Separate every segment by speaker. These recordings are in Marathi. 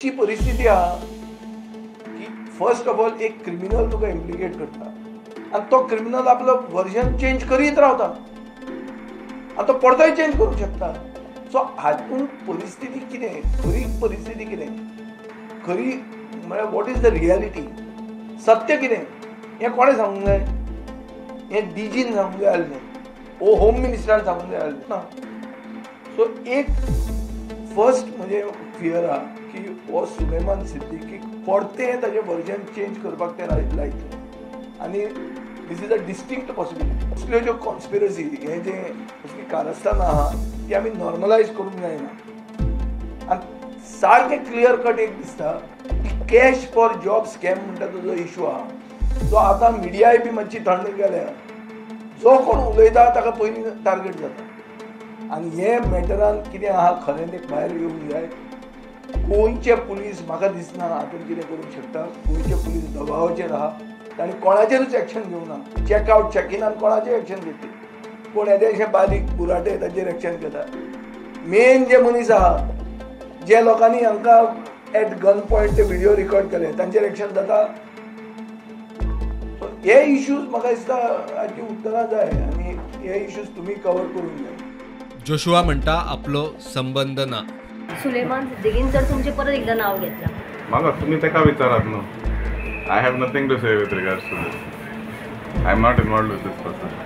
Speaker 1: ची परिस्थिती हा की फर्स्ट ऑफ ऑल एक क्रिमिनल तुका इम्प्लिकेट करता आणि तो क्रिमिनल आपलं वर्जन चेंज करीत रावता आणि तो परतय चेंज करू शकता. सो हातून परिस्थिती कितें, खरी परिस्थिती कितें, खरी म्हळ्यार वॉट इज द रियलिटी, सत्य कितें हें कोणें सांगूंक जाय? हें डीजीन सांगूंक जाय आसलें, होम मिनिस्टरान सांगूंक जाय आसलें ना. सो एक फर्स्ट म्हणजे फियर आहा की हो सुलेमान सिद्दीकीक परतें ताजें वर्जन चेंज करपाक ते लायतले आनी this is a distinct possibility. असल्यो ज्यो कॉन्स्पिरसी हें जें असली कारस्थान आहा ती आमी नॉर्मलायज करूंक जायना. आनी सारकें क्लियर कट एक दिसता की कॅश फॉर जॉब स्कॅम म्हणटा तो जो इशू आहा तो आतां मिडियाय बी मातशी थंड केल्या. जो कोण उलयता ताका पयलीं टार्गेट जाता आनी हे मॅटरान कितें आहा खरें तें भायर येवंक जाय. गोंयचे पुलीस म्हाका दिसना हातून कितें करूंक शकता. गोंयचे पुलीस दबावाचेर आहा, तांणी कोणाचेरूच एक्शन घेवना. चॅकआउट चॅकिनान कोणाचेर एक्शन घेतली, पूण येदेशे बारीक बुराटे ताचेर एक्शन घेता. मेन जे मनीस आहा जे लोकांनी हांकां एट गन पॉयंट ते व्हिडिओ रिकॉर्ड केले तांचेर एक्शन जाता. सो हे इश्यूज म्हाका दिसता हाची उत्तरां जाय आनी हे इश्यूज तुमी कवर करूंक जाय.
Speaker 2: जोशुआ म्हणटा आपलो संबंध ना.
Speaker 3: सुलेमान सिद्दीकीन जर तुमचे परत एकदा नाव घेतलं
Speaker 4: म्हाका तुमी ताका विचारात न्हू. I have nothing to say with regards to this. I am not involved with this person.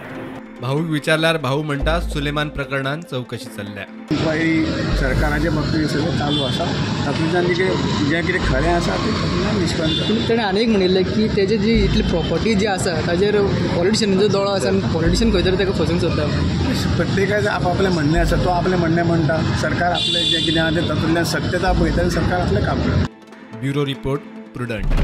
Speaker 2: भाऊक विचारल्यार भाऊ म्हणटा सुलेमान प्रकरणान चौकशी चल्ल्या.
Speaker 5: इन्क्वायरी सरकाराच्या बाबतींत सगळें चालू आसा. तातूंतल्यान जें कितें खरें आसा तें निश्पन्न जाता.
Speaker 6: पूण ताणें आनीक म्हणिल्लें की तेजे जी इतली प्रॉपर्टी जी आसा ताजेर पॉलिटिशियनाचो दोळो आसा आनी पॉलिटिशियन खंय तरी ताका फसूंक सोदता.
Speaker 5: प्रत्येकाचें आपआपलें म्हणणें आसा, तो आपलें म्हणणें म्हणटा, सरकार आपलें जें कितें आहा तें तातूंतल्यान सत्यता पळयता आनी सरकार आपलें काम करता.
Speaker 2: Bureau report prudent.